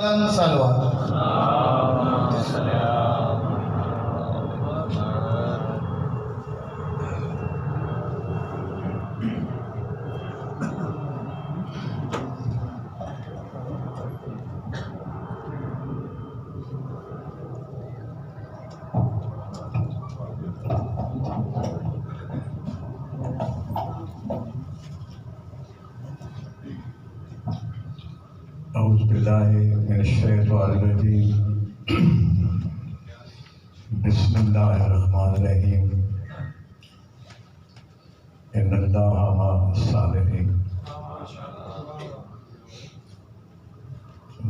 فوراً سلوات. اعوذ باللہ من الشیطان الرجیم. بسم اللہ الرحمن الرحیم. ان اللہ مع الصابرین.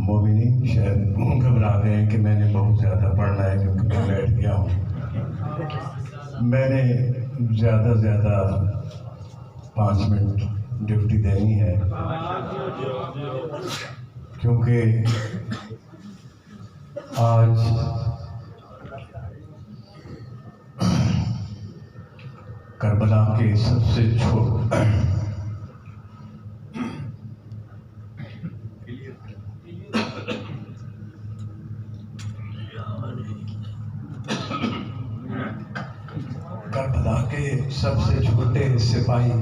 مومنین شاید گھبرا گئے ہیں کہ میں نے بہت زیادہ پڑھنا ہے کیونکہ میں بیٹھ گیا ہوں. میں نے زیادہ سے زیادہ 5 منٹ ڈیوٹی دینی ہے کیونکہ آج کربلا کے سب سے کربلا کے سب سے چھوٹے سپاہی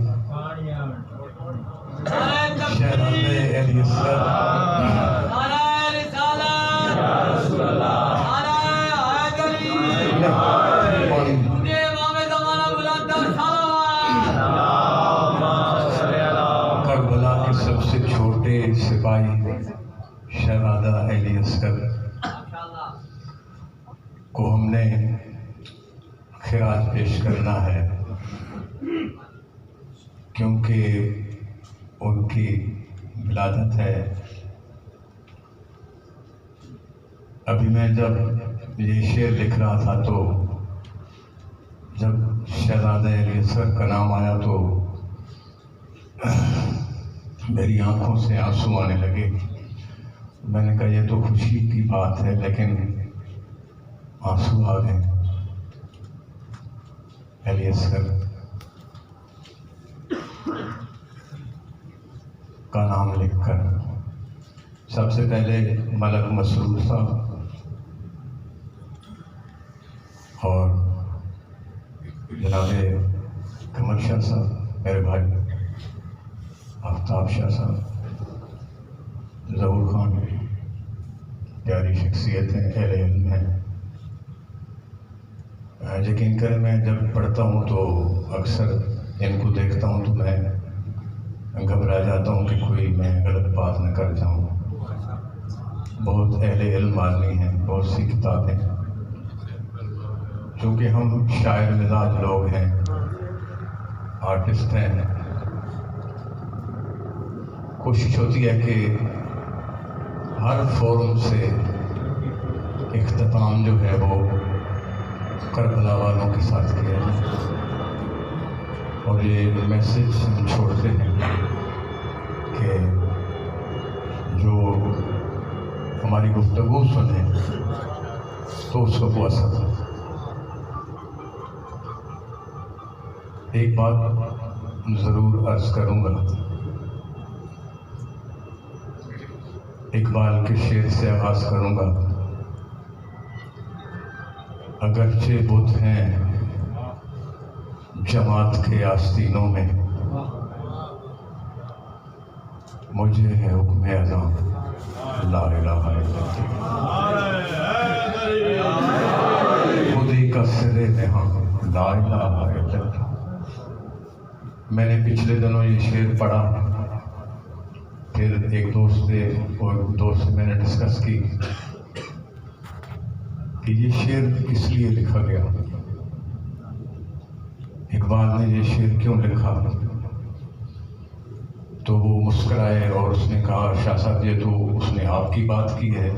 شہزادہ علی اصغر کربلا کے سب سے چھوٹے سپاہی شہزادہ علی اصغر کو ہم نے خراج پیش کرنا ہے کیونکہ ان کی ولادت ہے. ابھی میں جب یہ شعر لکھ رہا تھا تو جب شہزادہ علی اصغر کا نام آیا تو میری آنکھوں سے آنسو آنے لگے. میں نے کہا یہ تو خوشی کی بات ہے لیکن آنسو آ گئے. علی اصغر کا نام لکھ کر سب سے پہلے ملک مسرور صاحب اور جناب قمر شاہ صاحب میرے بھائی، آفتاب شاہ صاحب، ظہور خان پیاری شخصیت ہیں، اہل علم ہیں. یقین کریں میں جب پڑھتا ہوں تو اکثر ان کو دیکھتا ہوں تو میں گھبرا جاتا ہوں کہ کوئی میں غلط بات نہ کر جاؤں. بہت اہل علم آدمی ہیں، بہت سی کتابیں. چونکہ ہم شاعر مزاج لوگ ہیں، آرٹسٹ ہیں، کوشش ہوتی ہے کہ ہر فورم سے اختتام جو ہے وہ کربلا والوں کے ساتھ کیا جائے. اور یہ میسج ہم چھوڑتے ہیں کہ جو ہماری گفتگو سنیں تو اس کو وہ اثر ہو. ایک بات ضرور عرض کروں گا. اقبال کے شعر سے آغاز کروں گا. اگرچہ بت ہیں جماعت کے آستینوں میں، مجھے ہے حکم اعظم لا الہ الا اللہ، خودی کا سر نہاں لا الہ الا اللہ. میں نے پچھلے دنوں یہ شعر پڑھا، پھر ایک دوست سے میں نے ڈسکس کی کہ یہ شعر کس لیے لکھا گیا، اقبال نے یہ شعر کیوں لکھا. تو وہ مسکرائے اور اس نے کہا شاہ صاحب یہ تو اس نے آپ کی بات کی ہے،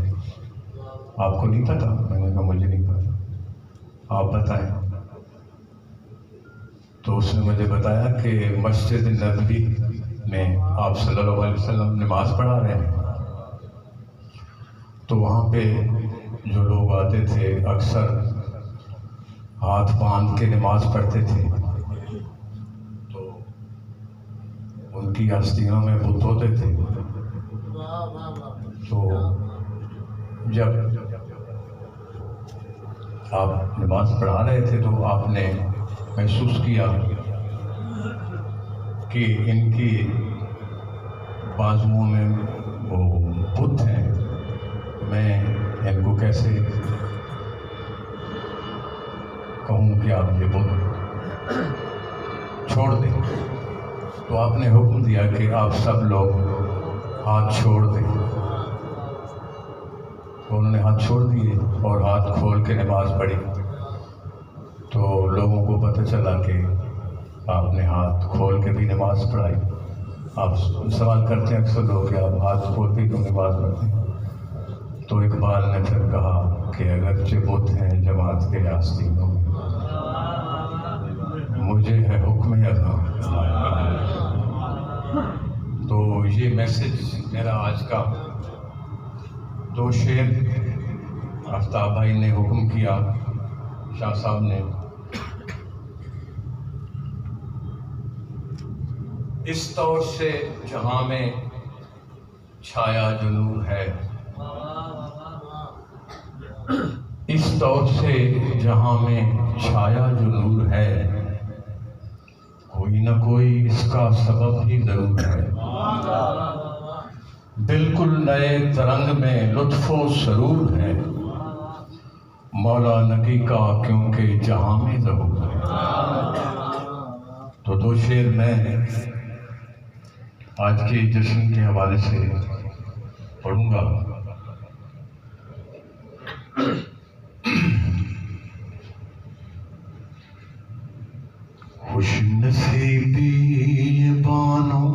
آپ کو نہیں پتا؟ میں نے کہا مجھے نہیں پتا، آپ بتائیں. تو اس نے مجھے بتایا کہ مسجد نبوی میں آپ صلی اللہ علیہ وسلم نماز پڑھا رہے ہیں تو وہاں پہ جو لوگ آتے تھے اکثر ہاتھ باندھ کے نماز پڑھتے تھے. تو ان کی آستینوں میں بت ہوتے تھے. تو جب آپ نماز پڑھا رہے تھے تو آپ نے محسوس کیا کہ ان کی بازوؤں میں وہ بت ہیں، میں ان کو کیسے کہوں کہ آپ یہ بت چھوڑ دیں؟ تو آپ نے حکم دیا کہ آپ سب لوگ ہاتھ چھوڑ دیں۔ تو انہوں نے ہاتھ چھوڑ دیے اور ہاتھ کھول کے نماز پڑھی۔ تو لوگوں کو پتہ چلا کہ آپ نے ہاتھ کھول کے بھی نماز پڑھائی۔ آپ سوال کرتے ہیں اکثر لوگ کہ آپ ہاتھ کھول کے کیوں نماز پڑھتے ہیں؟ تو اقبال نے پھر کہا کہ اگرچہ بت ہیں جماعت کے آستینوں میں، مجھے ہے حکم اذاں۔ تو یہ میسج میرا آج کا، دو شعر آفتاب بھائی نے حکم کیا، شاہ صاحب نے، اس طور سے جہاں میں چھایا جو نور ہے، اس طور سے جہاں میں چھایا جو نور ہے، کوئی نہ کوئی اس کا سبب ہی ضرور ہے۔ بالکل نئے ترنگ میں لطف و سرور ہے، مولا نبی کا کیونکہ جہاں میں ظہور ہے۔ تو دو شعر میں آج کے جشن کے حوالے سے پڑھوں گا۔ خوش نصیبی یہ بانوں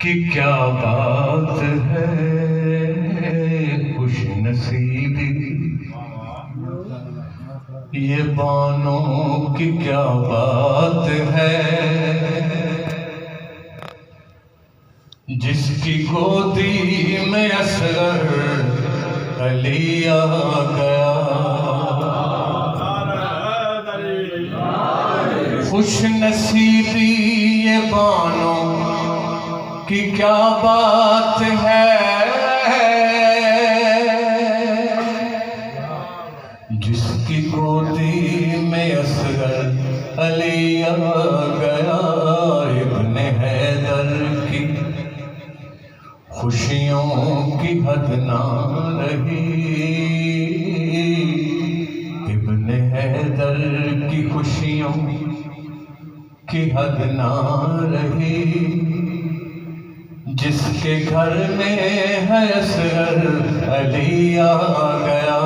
کی کیا بات ہے، خوش نصیبی یہ بانوں کی کیا بات ہے، جس کی گودی میں اصغر علی آ گیا۔ خوش نصیبی یہ بانوں کی کیا بات ہے، جس کی گودی میں اصغر علی آ گیا۔ ابن حیدر کی خوشیوں کی حد نہ رہی، ابن حیدر کی خوشیوں کی حد نہ رہی، جس کے گھر میں ہے اصغر علی آ گیا،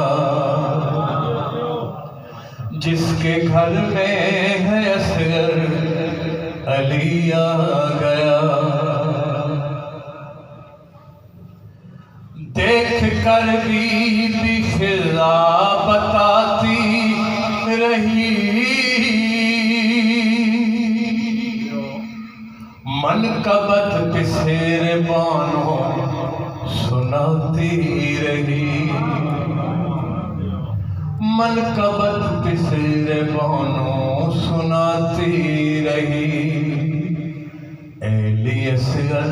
جس کے گھر میں ہے اصغر علی آ گیا۔ دیکھ کر بھی فضا بتاتی رہی، منقبت بسیر بانوں سناتی رہی، منقبت بسیر بانوں سناتی رہی۔ اہلی اصغر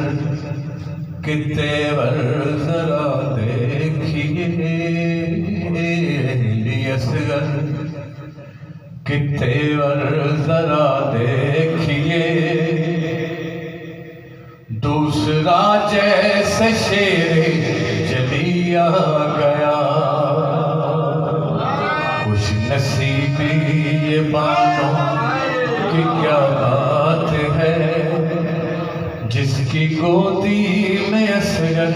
کے تیور ذرا دیکھیے، اہلی اصغر کے تیور ذرا دیکھیے، دوسرا جیسے شیر جلی آ گیا۔ خوش نصیبی یہ بانوں کی کیا بات ہے، جس کی گودی میں اصغر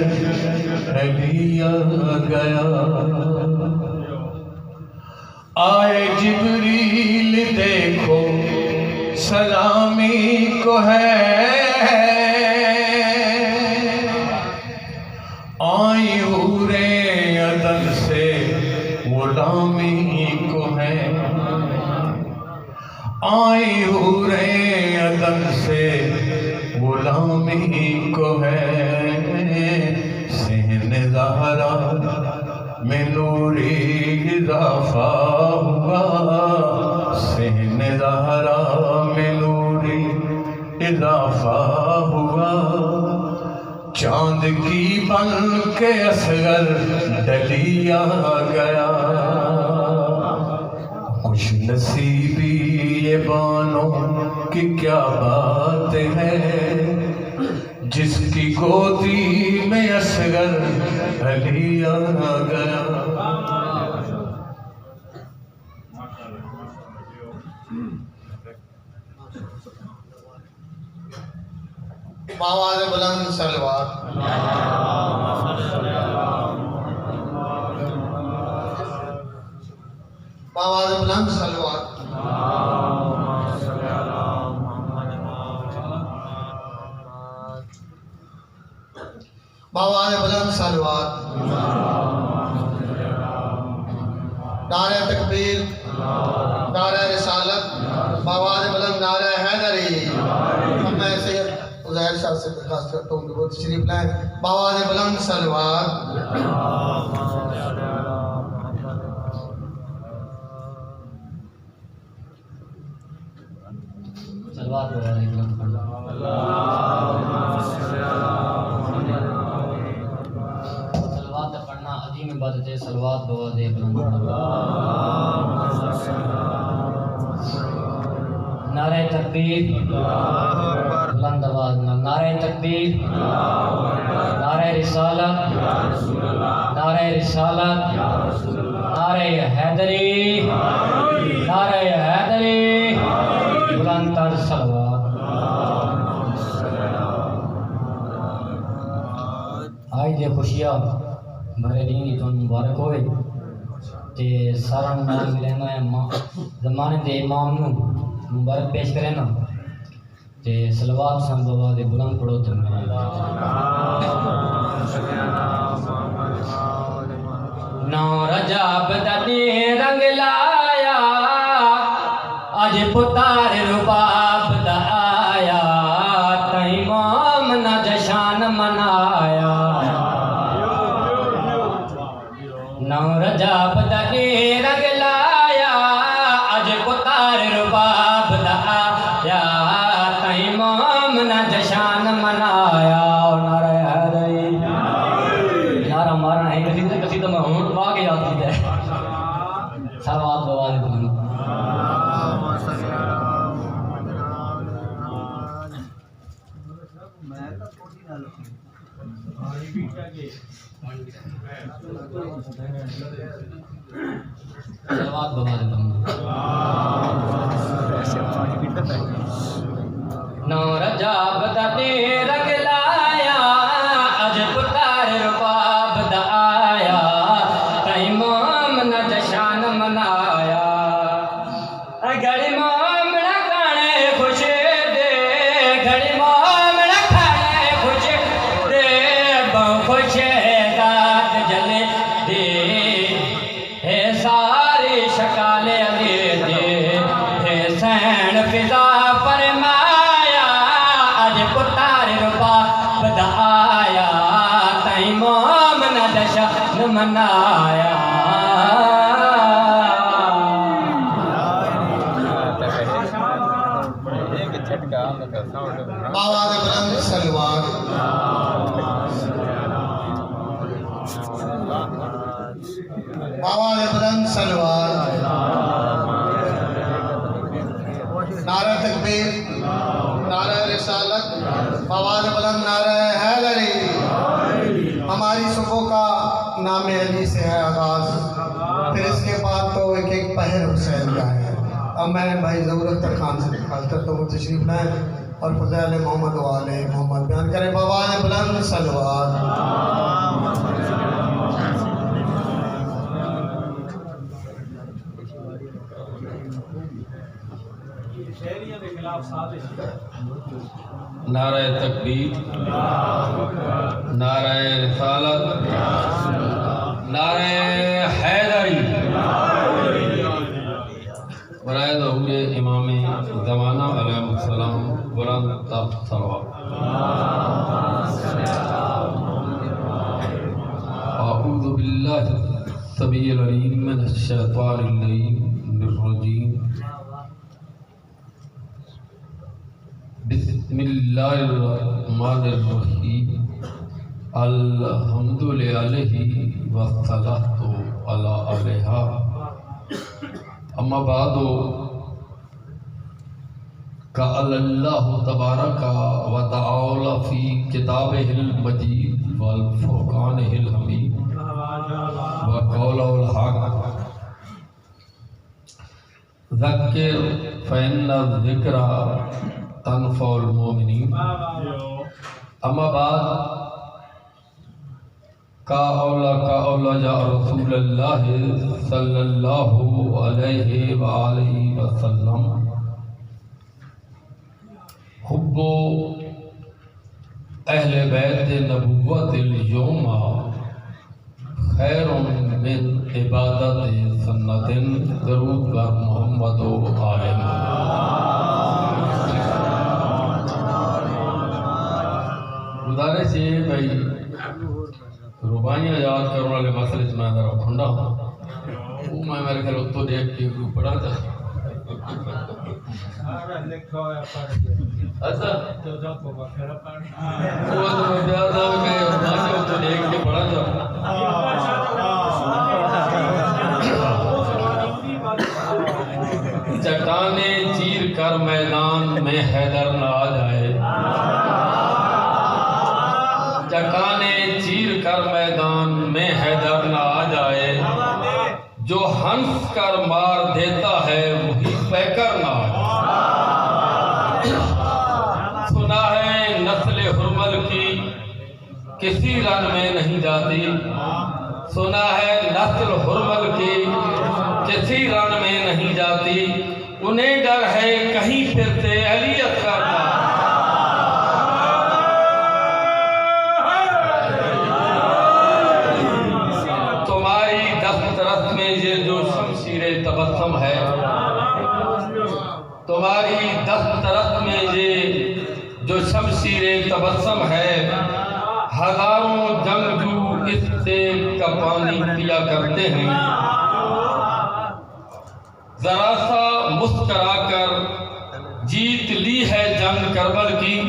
علی آ گیا۔ آئے جبریل دیکھو سلامی کو ہے، آئی حوریں عدن سے غلامی کو ہے، آئی حوریں عدن سے غلامی کو ہے۔ صحن زہرا میں نوری اضافہ ہوا، صحن زہرا میں نوری اضافہ ہوا، چاند سادگی بن کے اصغر ڈلی آ گیا، خوش نصیبی یہ بانو کی کیا بات ہے، جس کی گودی میں اصغر علی آ گیا۔ آواز بلند صلوات۔ آواز بلند صلوات۔ آواز بلند صلوات۔ نعرہ تکبیر، نعرہ رسالت، آواز بلند نعرہ حیدری۔ میں سید عزیر شاہ سے درخواست کرتا ہوں کہ وہ تشریف لائیں۔ آواز بلند صلوات۔ صلوات پڑھنا عظیم عبادت ہے۔ صلوات بلند نعرہ تکبیر، بلند آواز نعرہ تکبیر، نعرہ رسالت، نعرہ رسالت، نعرہ حیدری، نعرہ حیدری، بلند تر صلوات۔ آج دے خوشیاں بھرے دین دی تون مبارک ہوئے تے سارا نام ملینا ہے زمانے دے امام نو مبارک پیش کرے نا تے صلوات سن بابا دے بلند پڑھو تے نو رجب دا رنگ لایا، اج پتار رباب دا آیا، تئی مومنا جشان منایا۔ نو رجب دا رنگ لایا، اج پتار رباب دا آیا، تئی مومنا جشان منایا۔ نعرہ حیدری، نعرہ مارنا ہے کسی تو میں ہونٹ پا کے یاد کیتا ہے۔ صلوات بلند بلند۔ صلوات بلند بلند۔ نو رجب دا رنگ لایا، اج پتار رباب دا آیا، تئی مومنا جشن منایا۔ گھڑی مومنا کھانے خوش دے، گھڑی مومنا کھانے خوش دے، بہو خوش داد جلے دے، ہے ساری شکال علی دے، ہے سین فضا فرمایا، اج پتار رباب دا آیا، تئی مومنا جشن منایا۔ آواز بلند صلوات۔ آواز بلند صلوات۔ نعرہ تکبیر، نعرہ رسالت، آواز بلند نعرہ حیدری۔ ہماری صبح کا نام علی سے ہے آغاز، پھر اس کے بعد تو ایک ایک پہر حسین کا ہے۔ اب میں بھائی ضرور اختر خان سے درخواست کرتا ہوں تشریف لائیں اور فضائل محمد و آل محمد بیان کریں۔ آواز بلند صلوات۔ نعرہ تکبیر، نعرہ رسالت، نعرہ حیدری، برائے ظہور امام زمانہ علیہ السلام، بلند تر صلوات۔ اعوذ باللہ السمیع العلیم من الشیطان الرجیم، بسم اللہ الرحمن الرحیم، الحمد للہ والصلاۃ علی علیہا اما بعد قال اللہ تبارک و تعالی فی کتابہ المجید والفرقانہ الحمید وقولہ الحق ذکر فإن الذکر تنفع المؤمنین اما بعد قال جاء رسول اللہ صلی اللہ علیہ وآلہ وسلم حب اہل بیت نبوت اليوم خیر من عبادت سنت درود بر محمد و آل گزارش ہے بھائی ربائیاں یاد کرنے والے مسئلے میں ذرا کھنڈا وہ میں میرے خیال اتو دیکھ کے پڑھا تھا اچھا وہ تو زیادہ میں ربائیاں اتو دیکھ کے پڑھا تھا چٹانیں چیر کر میدان میں حیدر نہ آ جائے چٹانیں چیر کر میدان میں حیدر نہ آ جائے جو ہنس کر مار دیتا ہے وہی پیکر نہ آ جائے سنا ہے نسل حرمل کی کسی رن میں نہیں جاتی سنا ہے نسل حرمل کی کسی رن میں نہیں جاتی انہیں ڈر ہے کہیں پھر سے اہلیت کرنا تمہاری دسترس میں یہ جو شمشیر تبسم ہے تمہاری دسترس میں یہ جو شمشیر تبسم ہے ہزاروں جنگجو اس سے کا پانی پیا کرتے ہیں ذرا سا مسکرا کر جیت لی ہے جنگ کربل کی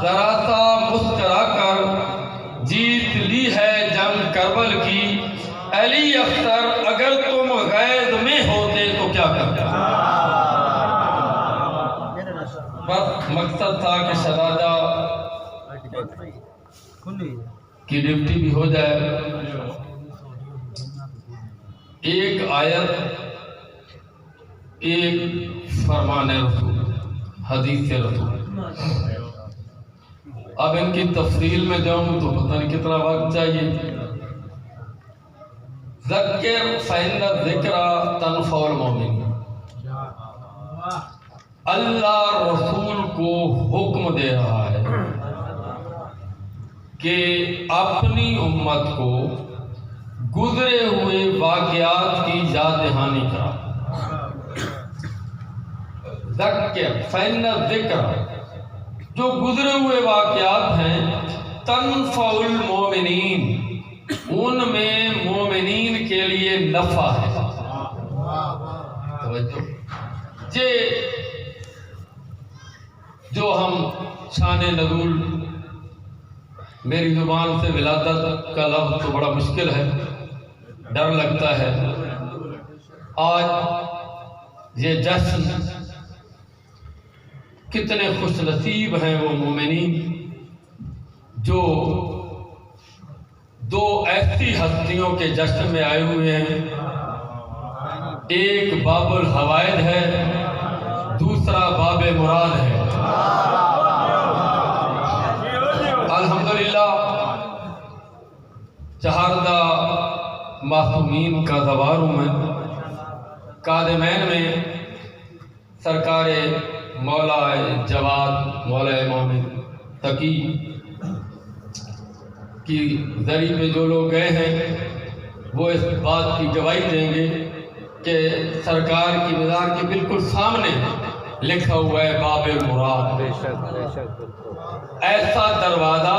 ذرا سا مسکرا کر جیت لی ہے جنگ کربل کی علی اختر اگر تم غیظ میں ہوتے تو کیا کرتے بس مقصد تھا کہ شہزادہ کی ڈیوٹی بھی ہو جائے ایک آیت ایک فرمان رسول حدیث رسول اب ان کی تفصیل میں جاؤں تو پتہ نہیں کتنا وقت چاہیے ذکر فإن الذکر تنفع المؤمنین اللہ رسول کو حکم دے رہا ہے کہ اپنی امت کو گزرے ہوئے واقعات کی یاد دہانی کرا ذکر فإن الذکر جو گزرے ہوئے واقعات ہیں تنفع المؤمنین ان میں مومنین کے لیے نفع ہے توجہ جو ہم شان نزول میری زبان سے ولادت کا لفظ تو بڑا مشکل ہے ڈر لگتا ہے آج یہ جشن کتنے خوش نصیب ہیں وہ مومنین جو دو ایسی ہستیوں کے جشن میں آئے ہوئے ہیں ایک باب الحوائد ہے دوسرا باب مراد ہے الحمدللہ چہاردہ معصومین کا زوار ہوں میں قادمین میں سرکار مولا جواد مولا امام تقی کی ذریعے پہ جو لوگ گئے ہیں وہ اس بات کی گواہی دیں گے کہ سرکار کی مزار کے بالکل سامنے لکھا ہوا ہے باب مراد ایسا دروازہ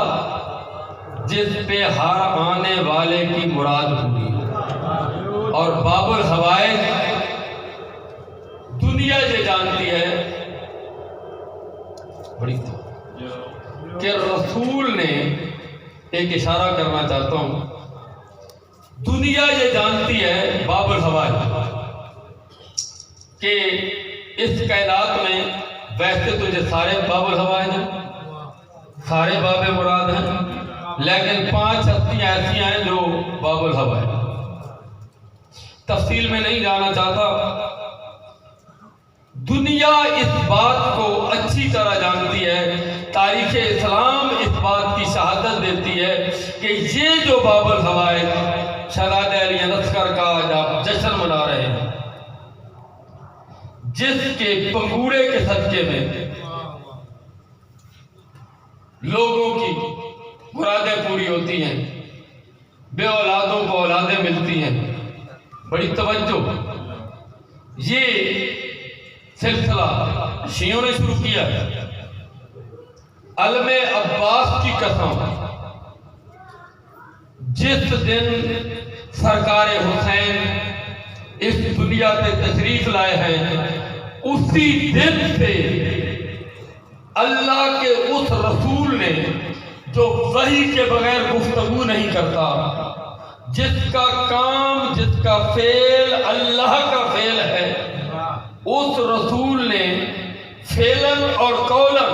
جس پہ ہر آنے والے کی مراد ہوئی اور باب الحوائج دنیا یہ جانتی ہے بڑی کہ رسول نے ایک اشارہ کرنا چاہتا ہوں. دنیا یہ جانتی ہے باب الہوا کہ اس کائنات میں ویسے تو یہ سارے باب الہوا ہیں، سارے باب مراد ہیں، لیکن 5 ہستیاں ایسی ہیں جو باب الہوا ہیں. تفصیل میں نہیں جانا چاہتا. دنیا اس بات کو اچھی طرح جانتی ہے، تاریخ اسلام اس بات کی شہادت دیتی ہے کہ یہ جو باب الہوا ہے، شہزادہ علی اصغر کا آج آپ جشن منا رہے ہیں، جس کے پنگوڑے کے صدقے میں لوگوں کی مرادیں پوری ہوتی ہیں، بے اولادوں کو اولادیں ملتی ہیں. بڑی توجہ، یہ سلسلہ شیعوں نے شروع کیا. علم عباس کی قسم، جس دن سرکار حسین اس دنیا پہ تشریف لائے ہیں، اسی دن سے اللہ کے اس رسول نے جو وحی کے بغیر گفتگو نہیں کرتا، جس کا کام، جس کا فعل اللہ کا فعل ہے، اس رسول نے فعلاً اور قولاً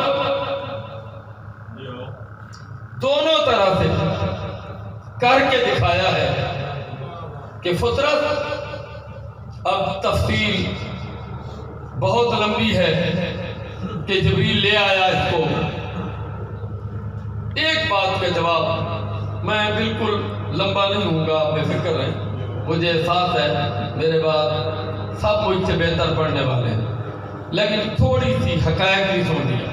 دونوں طرح سے کر کے دکھایا ہے کہ فطرت. اب تفصیل بہت لمبی ہے کہ جبریل لے آیا اس کو. ایک بات کا جواب، میں بالکل لمبا نہیں ہوں گا، بے فکر رہیں، مجھے احساس ہے میرے بعد سب مجھ سے بہتر پڑھنے والے ہیں، لیکن تھوڑی سی حقائق بھی سن دیا.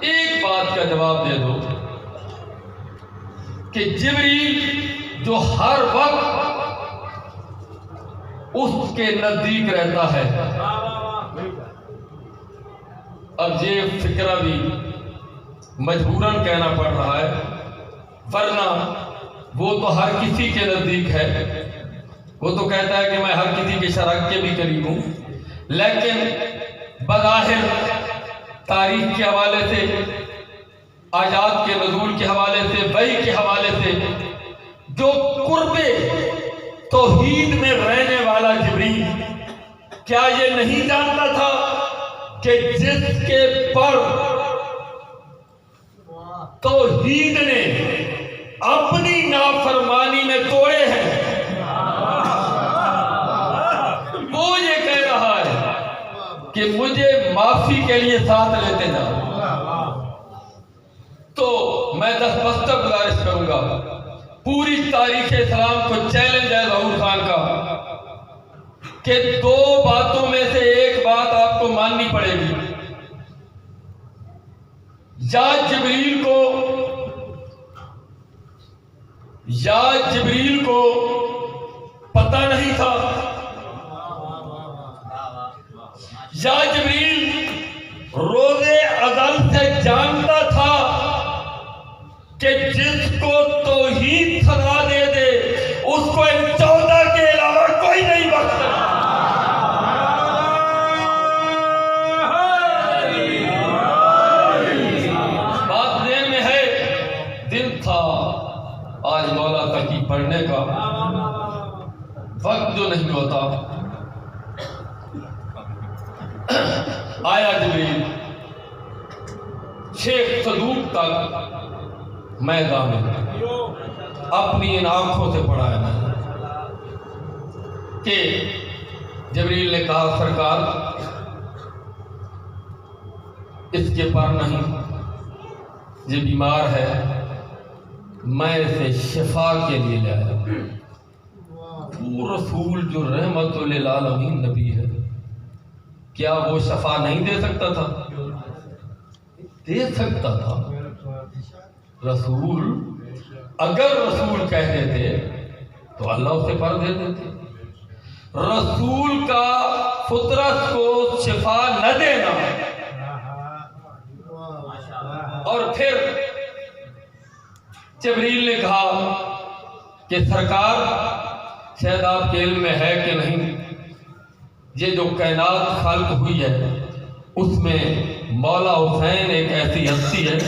ایک بات کا جواب دے دو کہ جبریل جو ہر وقت اس کے نزدیک رہتا ہے. اب یہ فکرہ بھی مجبوراً کہنا پڑ رہا ہے، ورنہ وہ تو ہر کسی کے نزدیک ہے. وہ تو کہتا ہے کہ میں ہر کسی کے شرک کے بھی قریب ہوں، لیکن بظاہر تاریخ کے حوالے سے، آیات کے نزول کے حوالے سے، وحی کے حوالے سے، جو قرب توحید میں رہنے والا جبریل کیا یہ نہیں جانتا تھا کہ جس کے پر توحید نے اپنی نافرمانی میں توڑے ہیں، وہ یہ کہہ رہا ہے کہ مجھے معافی کے لیے ساتھ لیتے جاؤ. تو میں دستبستہ گزارش کروں گا، پوری تاریخ اسلام کو چیلنج ہے ظہور خان کا کہ 2 باتوں میں سے ایک بات آپ کو ماننی پڑے گی. یا جبریل کو پتہ نہیں تھا، یا جبریل روز ازل سے جانتا تھا کہ جس کو توحید سزا دے دے اس کو ان 14 کے علاوہ کوئی نہیں بخشے. بات ذہن میں ہے. دن تھا آج مولا تقی پڑھنے کا، وقت جو نہیں ہوتا. آیا جبریل شیخ صدوق تک میدان میں، اپنی ان آنکھوں سے پڑھا ہے کہ جبریل نے کہا سرکار اس کے پر نہیں، یہ بیمار ہے، میں اسے شفا کے لیے لے آیا. وہ رسول جو رحمت للعالمین نبی ہے، کیا وہ شفا نہیں دے سکتا تھا؟ دے سکتا تھا. رسول اگر رسول کہہ دیتے تو اللہ اسے پر دے دیتے. رسول کا فطرت کو شفا نہ دینا اور پھر جبریل نے کہا کہ سرکار شاید آپ کے علم میں ہے کہ نہیں، یہ جو کائنات خلق ہوئی ہے اس میں مولا حسین ایک ایسی ہستی ہے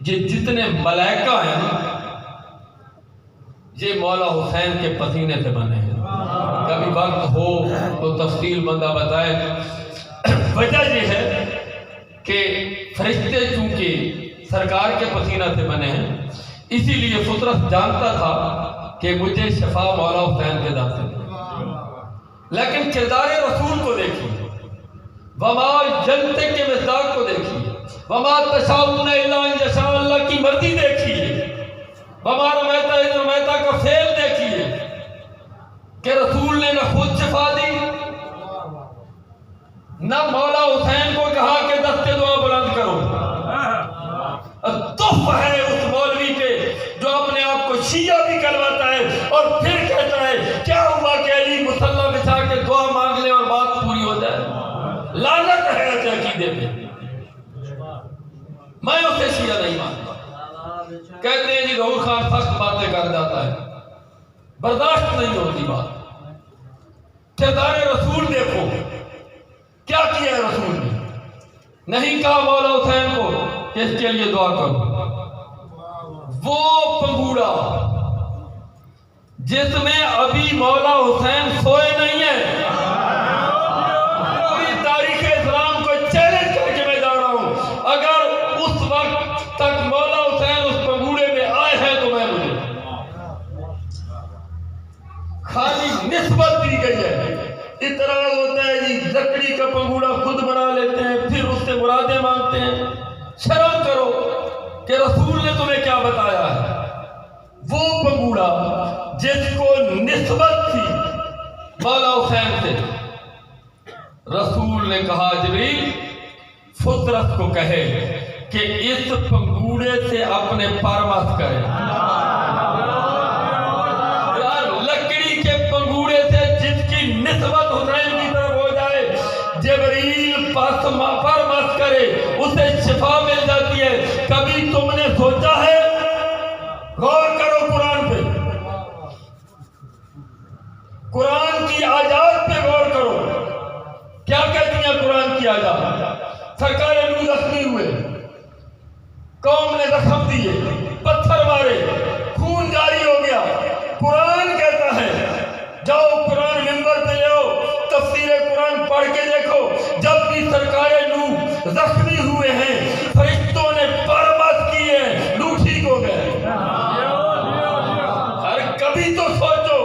یہ جتنے ملائکہ ہیں نا یہ مولا حسین کے پسینے سے بنے ہیں. کبھی وقت ہو تو تفصیل بندہ بتائے. وجہ یہ ہے کہ فرشتے چونکہ سرکار کے پسینہ سے بنے ہیں اسی لیے فطرت جانتا تھا کہ مجھے شفا مولا حسین کے ذات سے. لیکن کردار رسول کو دیکھیے, وما جنتے کے مصداق کو دیکھیے, وما تشاؤون الا ان یشاء اللہ کی مرضی دیکھیے, وما رمیت اذ رمیت کا فعل دیکھیے کہ رسول نے نہ خود شفا دی نہ مولا حسین کو کہا کہ دست دعا بلند کرو. تحفہ ہے اس مولوی پہ جو اپنے آپ کو شیعہ بھی کہلواتا ہے اور پھر کہتا ہے کیا ہوا کہ علی مصلی بچھا کے دعا مانگ لے اور بات پوری ہو جائے. لعنت ہے ایسے عقیدے پہ. میں اسے شیعہ نہیں مانتا. کہتے ہیں جی ظہور خان سخت باتیں کر جاتا ہے, برداشت نہیں ہوتی بات. کردار رسول دیکھو کیا کیا ہے رسول نے. نہیں کہا مولا حسین کو کہ اس کے لیے دعا کرو. وہ پنگوڑا جس میں ابھی مولا حسین سوئے نہیں ہیں, پوری تاریخ اسلام کو چیلنج کر کے میں جا رہا ہوں, اگر اس وقت تک مولا حسین اس پنگوڑے میں آئے ہیں تو میں مجھے خالی نسبت دی گئی ہے. اعتراض ہوتا ہے جی لکڑی کا پنگوڑا خود بنا لیتے ہیں پھر اس سے مرادیں مانگتے ہیں. شرم کرو کہ رسول نے تمہیں کیا بتایا ہے. وہ پنگوڑا جس کو نسبت تھی مولا حسین سے, رسول نے کہا جبریل فطرت کو کہے کہ اس پنگوڑے سے اپنے پر مت کرے. لکڑی کے پنگوڑے سے جس کی نسبت حسین کی طرف ہو جائے جبریل پر مت کرے اسے شفا مل جاتی ہے. کبھی تم نے سوچا ہے, غور کرو قرآن پہ, قرآن کی آیات پہ غور کرو. کیا کہتی ہیں قرآن کی آیات؟ سرکار نور زخمی ہوئے, قوم نے زخم دیے, پتھر مارے, خون جاری ہو گیا. قرآن کہتا ہے جاؤ قرآن منبر پہ لے آؤ, تفسیر قرآن پڑھ کے دیکھو. جب بھی سرکار نور زخمی ہوئے ہیں فرشتوں نے پرمت کیے, نو ٹھیک ہو گئے. اور کبھی تو سوچو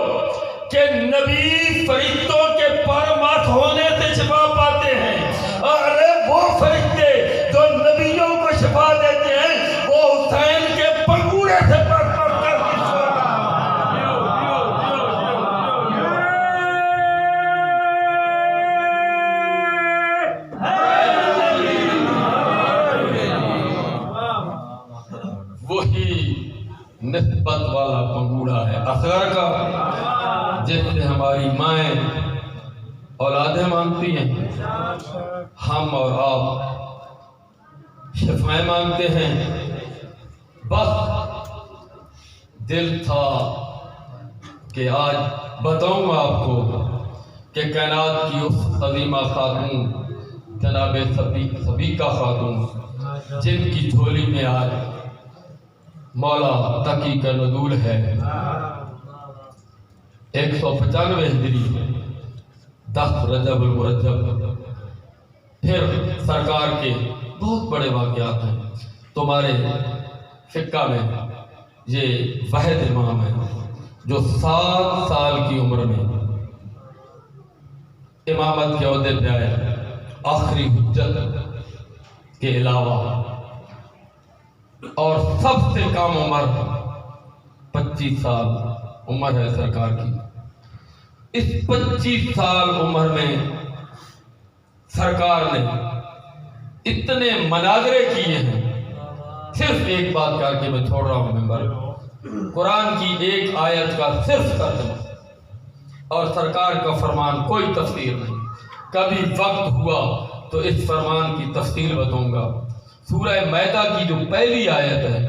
کہ نبی فرشتوں کے پرمت ہونے سے شفا پاتے ہیں. ارے وہ فرشتے جو نبیوں کو شفا دیتے ہیں وہ حسین کے پنگوڑے سے پرمت کر کے شفا. وہی نسبت والا پنگوڑا ہے اصغر کا, جس سے ہماری مائیں اولادیں مانگتی ہیں, ہم اور آپ شفائیں مانگتے ہیں. بس دل تھا کہ آج بتاؤں آپ کو کہ کائنات کی اس عظیمہ خاتون جناب سبیکہ خاتون جن کی جھولی میں آج مولا تقی کا نزول ہے 195 ہجری 10 رجب المرجب. پھر سرکار کے بہت بڑے واقعات ہیں. تمہارے فقہ میں یہ واحد امام ہے جو 7 سال کی عمر میں امامت کے عہدے پہ آئے, آخری حجت کے علاوہ, اور سب سے کم عمر 25 سال عمر ہے سرکار کی. اس 25 سال عمر میں سرکار نے اتنے مناظرے کیے ہیں. صرف ایک بات کر کے میں چھوڑ رہا ہوں ممبر, قرآن کی ایک آیت کا صرف ترجمہ اور سرکار کا فرمان, کوئی تفسیر نہیں. کبھی وقت ہوا تو اس فرمان کی تفصیل بتاؤں گا. سورہ مائدہ کی جو پہلی آیت ہے,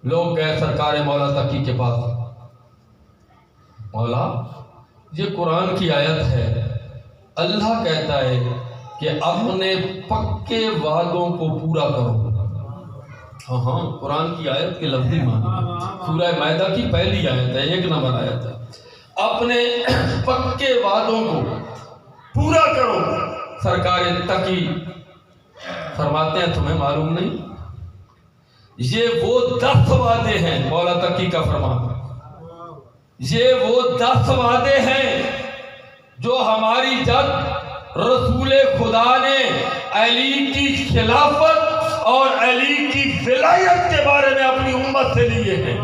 لوگ گئے سرکار مولا تقی کے پاس, مولا یہ قرآن کی آیت ہے, اللہ کہتا ہے کہ اپنے پکے وعدوں کو پورا کرو. ہاں ہاں قرآن کی آیت کے لفظی معنی، سورہ مائدہ کی پہلی آیت ہے، 1 نمبر آیت ہے۔ اپنے پکے وعدوں کو پورا کرو۔ سرکار تقی فرماتے ہیں تمہیں معلوم نہیں، یہ وہ 10 وعدے ہیں، مولا تقی کا فرمان، یہ وہ 10 وعدے ہیں جو ہماری جب رسول خدا نے علی کی خلافت اور علی کی ولایت کے بارے میں اپنی امت سے لیے ہیں۔